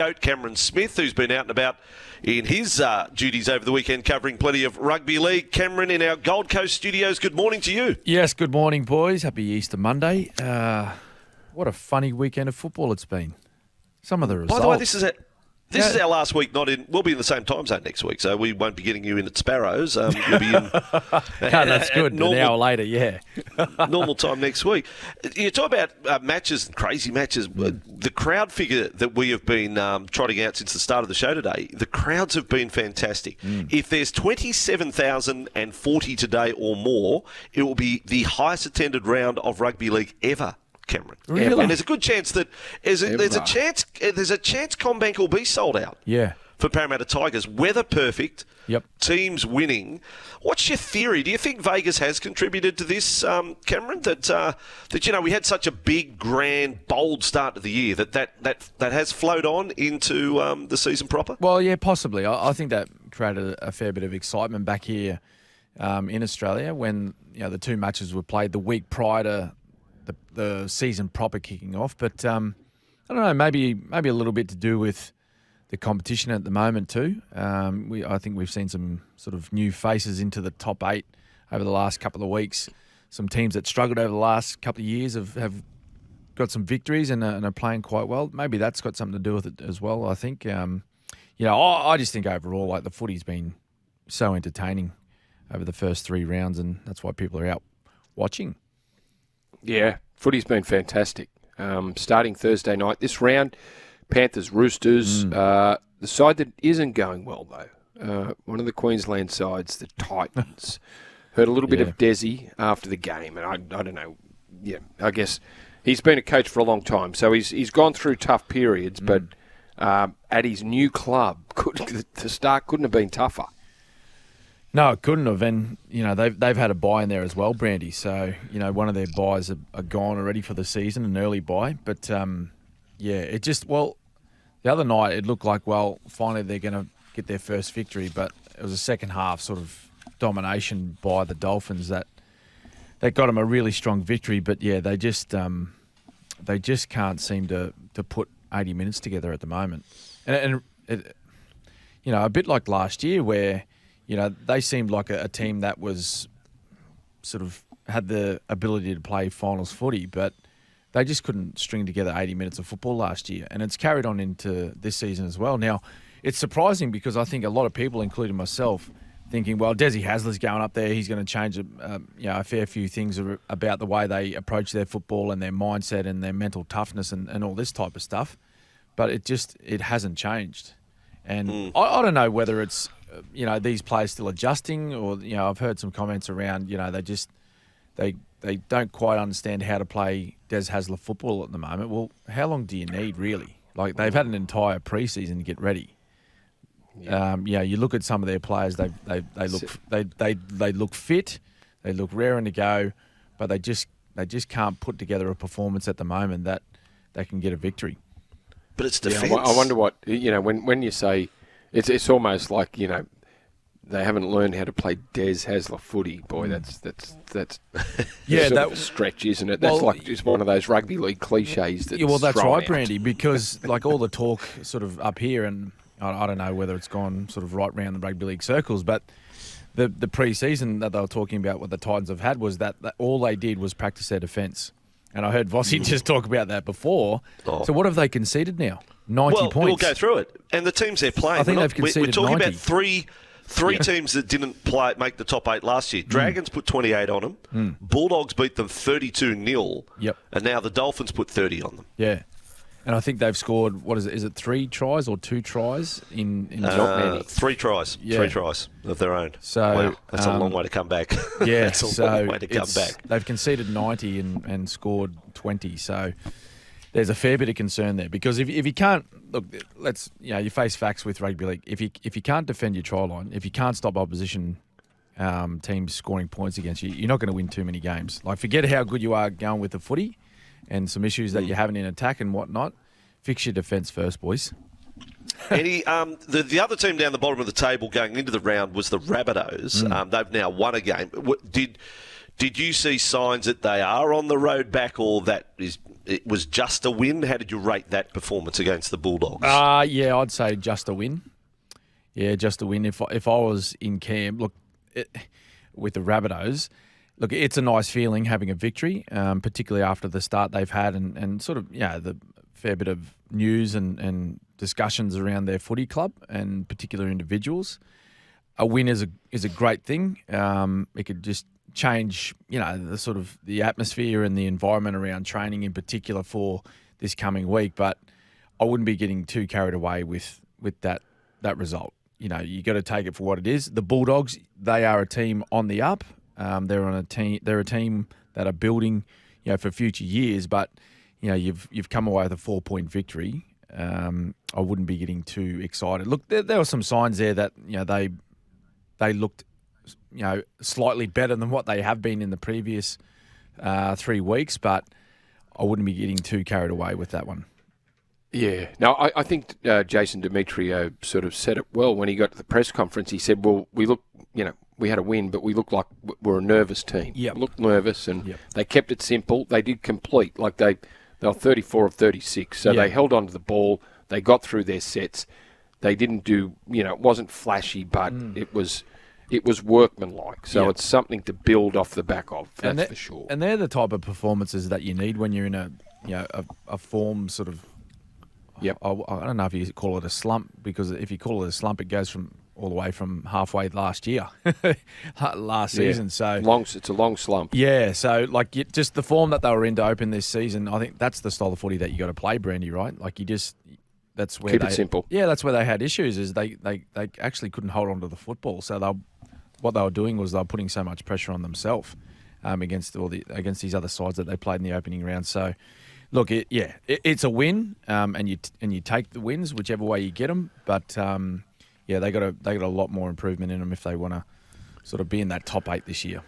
coat, Cameron Smith, who's been out and about in his duties over the weekend covering plenty of rugby league. Cameron, in our Gold Coast studios, good morning to you. Yes, good morning, boys. Happy Easter Monday. What a funny weekend of football it's been. Some of the results. By the way, this is our last week. We'll be in the same time zone next week, so we won't be getting you in at Sparrows. You'll be in. That's good. An hour later, yeah. Normal time next week. You talk about matches, crazy matches. The crowd figure that we have been trotting out since the start of the show today. The crowds have been fantastic. If there's 27,040 today or more, it will be the highest attended round of rugby league ever. Cameron. Really? And there's a good chance that there's a chance CommBank will be sold out. Yeah. For Parramatta Tigers, weather perfect. Yep. Teams winning. What's your theory? Do you think Vegas has contributed to this, Cameron? That we had such a big, grand, bold start to the year that has flowed on into the season proper. Well, yeah, possibly. I think that created a fair bit of excitement back here in Australia when the two matches were played the week prior to the season proper kicking off. But I don't know, maybe a little bit to do with the competition at the moment too. I think we've seen some sort of new faces into the top 8 over the last couple of weeks. Some teams that struggled over the last couple of years have got some victories and are playing quite well. Maybe that's got something to do with it as well, I think. I just think overall, like, the footy's been so entertaining over the first 3 rounds, and that's why people are out watching. Yeah, footy's been fantastic. Starting Thursday night, this round, Panthers, Roosters. The side that isn't going well, though, one of the Queensland sides, the Titans, heard a little bit of Desi after the game, and I don't know. Yeah, I guess he's been a coach for a long time, so he's gone through tough periods, but at his new club, the start couldn't have been tougher. No, it couldn't have, and they've had a bye in there as well, Brandy. So one of their buys are gone already for the season, an early bye. But the other night it looked like finally they're going to get their first victory, but it was a second half sort of domination by the Dolphins that got them a really strong victory. But yeah, they just can't seem to put 80 minutes together at the moment, and a bit like last year where. They seemed like a team that was sort of had the ability to play finals footy, but they just couldn't string together 80 minutes of football last year. And it's carried on into this season as well. Now, it's surprising because I think a lot of people, including myself, thinking, well, Desi Hasler's going up there. He's going to change a fair few things about the way they approach their football and their mindset and their mental toughness and all this type of stuff. But it hasn't changed. And I don't know whether it's, these players still adjusting or, I've heard some comments around, they don't quite understand how to play Des Hasler football at the moment. Well, how long do you need really? Like, they've had an entire preseason to get ready. Yeah. You look at some of their players, they look fit, they look raring to go, but they just can't put together a performance at the moment that they can get a victory. But it's defence. Yeah, I wonder what when you say it's almost like they haven't learned how to play Des Hasler footy. Boy, that's yeah, that stretch, isn't it? That's like just one of those rugby league cliches. That's right, out. Brandy. Because like all the talk sort of up here, and I don't know whether it's gone sort of right round the rugby league circles, but the pre-season that they were talking about, what the Titans have had, was that all they did was practice their defence. And I heard Vossy just talk about that before. Oh. So what have they conceded now? 90 points. We'll go through it. And the teams they're playing. I think they've conceded 90. We're talking about three teams that didn't make the top 8 last year. Dragons put 28 on them. Bulldogs beat them 32-0. Yep. And now the Dolphins put 30 on them. Yeah. And I think they've scored, what is it? Is it 3 tries or 2 tries in not many? 3 tries. Yeah. 3 tries of their own. So wow, that's a long way to come back. Yeah. That's a long way to come back. They've conceded 90 and scored 20. So there's a fair bit of concern there because if you can't look, you face facts with rugby league. If you can't defend your try line, if you can't stop opposition teams scoring points against you, you're not going to win too many games. Like, forget how good you are going with the footy and some issues that you're having in attack and whatnot. Fix your defence first, boys. Eddie, the other team down the bottom of the table going into the round was the Rabbitohs. They've now won a game. Did you see signs that they are on the road back, or that is it was just a win. How did you rate that performance against the Bulldogs? Yeah, I'd say just a win. Yeah, just a win. If I was in camp, look, with the Rabbitohs, look, it's a nice feeling having a victory, particularly after the start they've had and sort of, the fair bit of news and discussions around their footy club and particular individuals. A win is a great thing. It could just change, the sort of the atmosphere and the environment around training in particular for this coming week. But I wouldn't be getting too carried away with that result. You got to take it for what it is. The Bulldogs, they are a team on the up. They're a team that are building, for future years. But you've come away with a 4-point victory. I wouldn't be getting too excited. Look, there were some signs there that they looked, slightly better than what they have been in the previous 3 weeks. But I wouldn't be getting too carried away with that one. Yeah. No, I think Jason Demetrio sort of said it well when he got to the press conference. He said, well, we look, we had a win, but we looked like we're a nervous team. Yep. Looked nervous, and they kept it simple. They did complete. Like they were 34 of 36, so they held on to the ball. They got through their sets. They didn't do, it wasn't flashy, but it was workmanlike. So it's something to build off the back of, that's for sure. And they're the type of performances that you need when you're in a form sort of. Yep. I don't know if you call it a slump, because if you call it a slump, it goes from all the way from halfway last year, last season. So it's a long slump. Yeah. So just the form that they were in to open this season, I think that's the style of footy that you got to play, Brandy. Right? Like that's where keep it simple. Yeah, that's where they had issues. Is they actually couldn't hold on to the football. So what they were doing was they were putting so much pressure on themselves against these other sides that they played in the opening round. So. Look, it's a win, and you take the wins whichever way you get them. But they got a lot more improvement in them if they want to sort of be in that top 8 this year.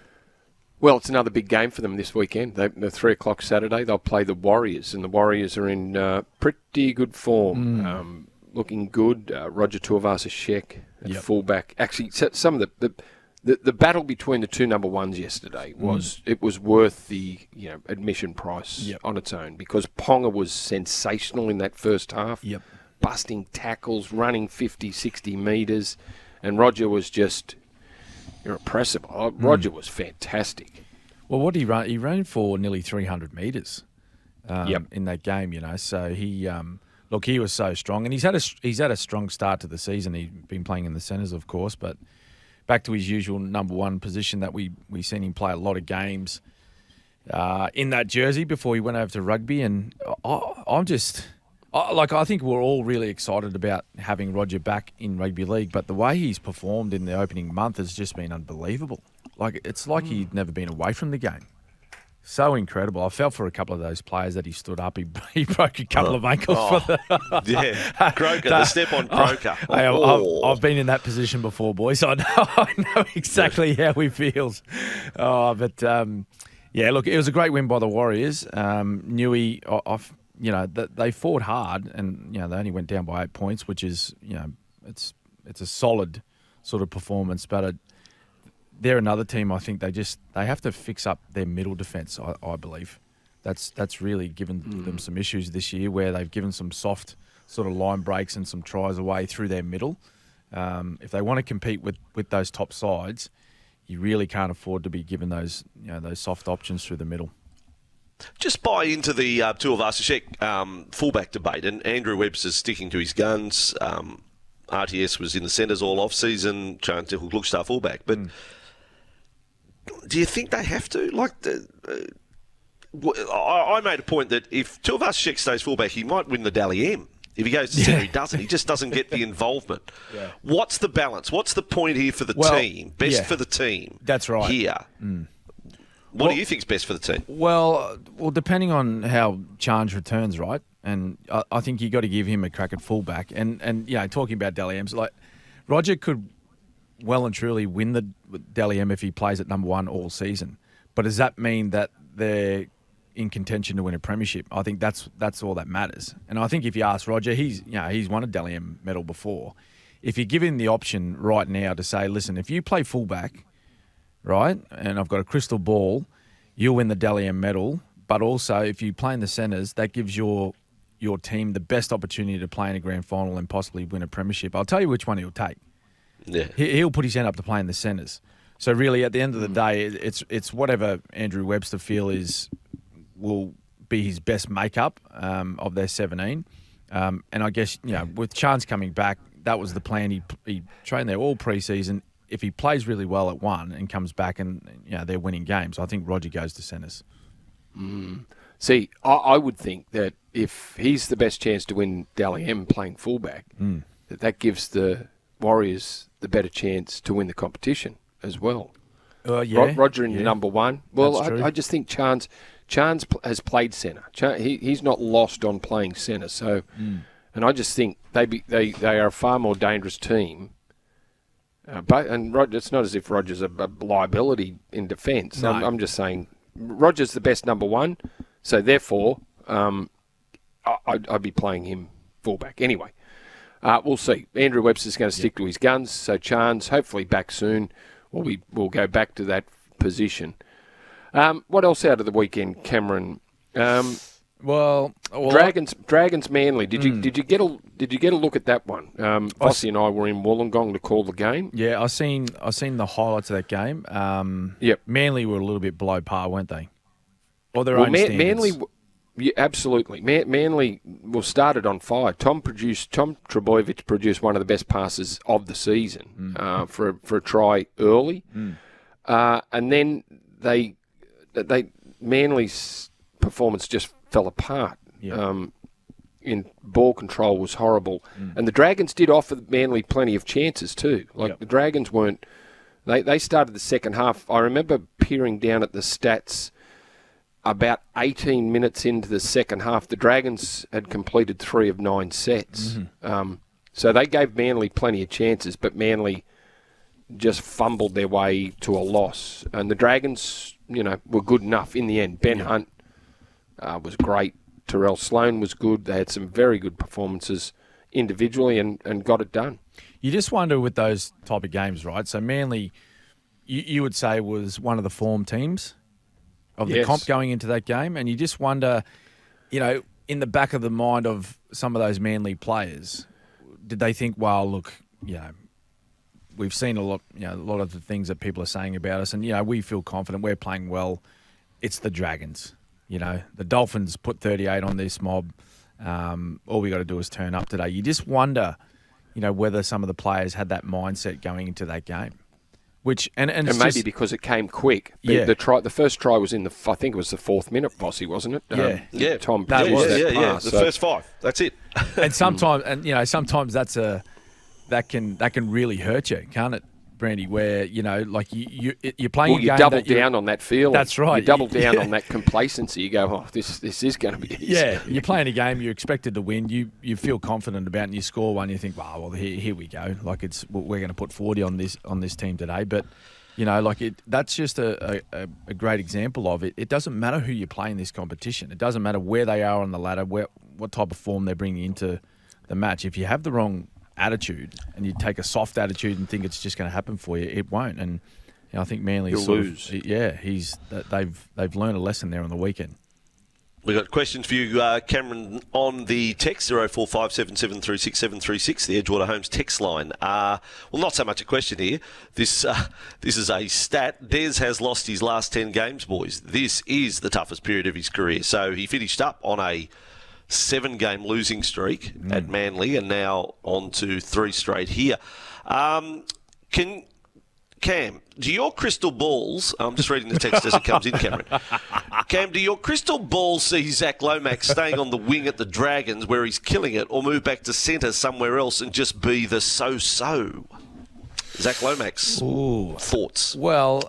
Well, it's another big game for them this weekend. They're 3:00 Saturday. They'll play the Warriors, and the Warriors are in pretty good form, looking good. Roger Tuivasa-Sheck at fullback. Actually, some of the battle between the two number ones yesterday was worth the admission price on its own, because Ponga was sensational in that first half, busting tackles, running 50, 60 metres, and Roger was just irrepressible. Roger was fantastic. Well, what did he run? He ran for nearly 300 metres in that game, So he he was so strong, and he's had a strong start to the season. He's been playing in the centres, of course, but. Back to his usual number one position that we seen him play a lot of games in that jersey before he went over to rugby. And I think we're all really excited about having Roger back in rugby league, but the way he's performed in the opening month has just been unbelievable. It's like he'd never been away from the game. So incredible. I felt for a couple of those players that he stood up. He broke a couple of ankles for the... Croker, the step on Croker. I've been in that position before, boys. I know exactly how he feels. Look, it was a great win by the Warriors. Newey, they fought hard, and they only went down by 8 points, which is, it's a solid sort of performance, but they're another team. I think they have to fix up their middle defence. I believe that's really given them some issues this year, where they've given some soft sort of line breaks and some tries away through their middle. If they want to compete with those top sides, you really can't afford to be given those soft options through the middle. Just buy into the Tuivasa-Sheck fullback debate, and Andrew Webster's sticking to his guns. RTS was in the centres all off-season, trying to look star fullback, but. Do you think they have to? I made a point that if Tuivasa-Sheck stays fullback, he might win the Dally M. If he goes to centre, he doesn't. He just doesn't get the involvement. Yeah. What's the balance? What's the point here for the team? Best for the team. That's right. Here. What do you think's best for the team? Well, depending on how Charnge returns, right? And I think you got to give him a crack at fullback. And talking about Dally M's, Roger could well and truly win the Dally M if he plays at number one all season. But does that mean that they're in contention to win a premiership? I think that's all that matters. And I think if you ask Roger, he's won a Dally M medal before. If you give him the option right now to say, listen, if you play fullback, right, and I've got a crystal ball, you'll win the Dally M medal, but also if you play in the centres, that gives your team the best opportunity to play in a grand final and possibly win a premiership. I'll tell you which one he'll take. Yeah. He'll put his hand up to play in the centres. So really, at the end of the day, it's whatever Andrew Webster will be his best makeup of their 17. And I guess, with Chance coming back, that was the plan. He trained there all pre-season. If he plays really well at one and comes back and they're winning games, I think Roger goes to centres. See, I would think that if he's the best chance to win Dally M playing fullback, that gives the Warriors the better chance to win the competition as well. Roger in number one. Well, I just think Chance has played centre. He's not lost on playing centre. So, and I just think they are a far more dangerous team. And it's not as if Roger's a liability in defence. No. I'm just saying Roger's the best number one. So therefore, I'd be playing him fullback anyway. We'll see. Andrew Webster's going to stick to his guns. So Chance, hopefully back soon. We'll go back to that position. What else out of the weekend, Cameron? Dragons Manly. Did you get a look at that one? Vossy and I were in Wollongong to call the game. Yeah, I seen the highlights of that game. Yep. Manly were a little bit below par, weren't they? Or their own standards. Manly, yeah, absolutely. Manly started on fire. Tom Trebojevic produced one of the best passes of the season for a try early, and then Manly's performance just fell apart. Yeah. In ball control was horrible, and the Dragons did offer Manly plenty of chances too. The Dragons weren't. They started the second half. I remember peering down at the stats. About 18 minutes into the second half, the Dragons had completed 3 of 9 sets. So they gave Manly plenty of chances, but Manly just fumbled their way to a loss. And the Dragons, were good enough in the end. Ben Hunt was great. Terrell Sloan was good. They had some very good performances individually and got it done. You just wonder with those type of games, right? So Manly, you would say, was one of the form teams of the comp going into that game, and you just wonder, in the back of the mind of some of those Manly players, did they think, well, look, we've seen a lot of the things that people are saying about us, and we feel confident, we're playing well. It's the Dragons, the Dolphins put 38 on this mob. All we got to do is turn up today. You just wonder, whether some of the players had that mindset going into that game. And maybe just, because it came quick. The first try was in I think it was the 4th minute, Vossy, wasn't it? Yeah. Tom. That was the first 5. That's it. And sometimes that can really hurt you, can't it, Brandy? Where you're playing. Well, you double down on that feeling. That's right. You double down on that complacency. You go, oh, this is going to be easy. Yeah, you're playing a game you're expected to win. You feel confident about it, and you score one. You think, well, here we go. We're going to put 40 on this team today. But that's just a great example of it. It doesn't matter who you play in this competition. It doesn't matter where they are on the ladder, what type of form they're bringing into the match. If you have the wrong attitude and you take a soft attitude and think it's just going to happen for you, it won't. And I think Manly lose. They've learned a lesson there on the weekend. We've got questions for you, Cameron, on the text 0457736736, the Edgewater Homes text line. Well, not so much a question here. This is a stat. Des has lost his last 10 games, boys. This is the toughest period of his career. So he finished up on a 7-game losing streak at Manly, and now on to 3 straight here. Cam, do your crystal balls... I'm just reading the text as it comes in, Cameron. Cam, do your crystal balls see Zack Lomax staying on the wing at the Dragons where he's killing it, or move back to centre somewhere else and just be the so-so? Zack Lomax, thoughts? Well,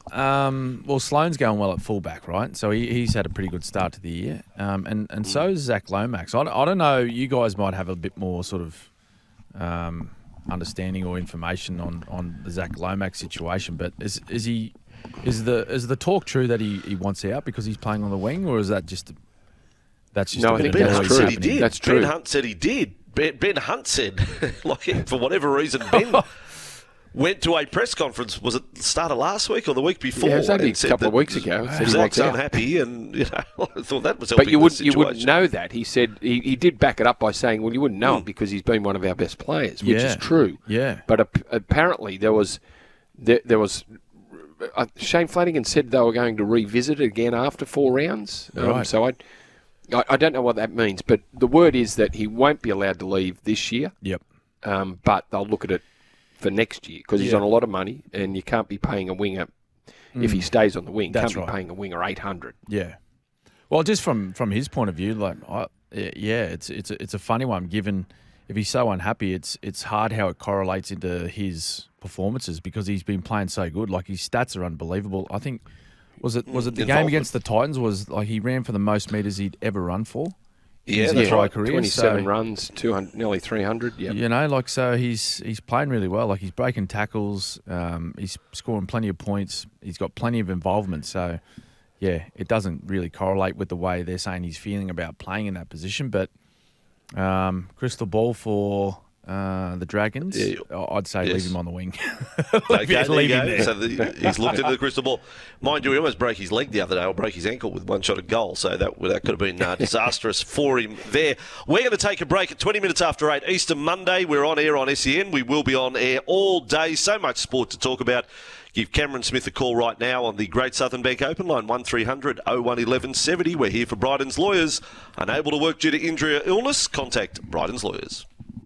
Sloan's going well at fullback, right? So he's had a pretty good start to the year. And so is Zack Lomax. I don't know, you guys might have a bit more sort of understanding or information on the Zack Lomax situation, but is the talk true that he wants out because he's playing on the wing, or is that just no? I think Ben Hunt said he did. That's true. Ben Hunt said he did. Ben Hunt said, for whatever reason, Ben. went to a press conference. Was it the start of last week or the week before? Yeah, it was only and a couple of weeks ago. Said he Zack's wants out. unhappy, and I thought that was helping. But you the wouldn't know that. He said he did back it up by saying, "Well, you wouldn't know it because he's been one of our best players," which is true. Yeah. But apparently there was Shane Flanagan said they were going to revisit it again after 4 rounds. Right. So I don't know what that means, but the word is that he won't be allowed to leave this year. Yep. But they'll look at it for next year because he's on a lot of money, and you can't be paying a winger if he stays on the wing. That's Can't be right. paying a winger 800. Yeah. Well, just from his point of view, it's a funny one. Given if he's so unhappy, it's hard how it correlates into his performances because he's been playing so good. Like his stats are unbelievable. I think was it the game against the Titans was like he ran for the most meters he'd ever run for. Yeah, his that's entire right. career. 27 So, runs, 200, nearly 300. Yeah. You know, like so he's playing really well. Like he's breaking tackles. He's scoring plenty of points. He's got plenty of involvement. So yeah, it doesn't really correlate with the way they're saying he's feeling about playing in that position. But crystal ball for the Dragons, I'd say leave him on the wing. Okay, there you leave him go. there. So he's looked into the crystal ball. Mind you, he almost broke his leg the other day, or broke his ankle with one shot at goal. So that could have been disastrous for him there. We're going to take a break at 20 minutes after 8 Easter Monday. We're on air on SEN. We will be on air all day. So much sport to talk about. Give Cameron Smith a call right now on the Great Southern Bank Open line, 1300 01 1170. We're here for Bryden's Lawyers. Unable to work due to injury or illness? Contact Bryden's Lawyers.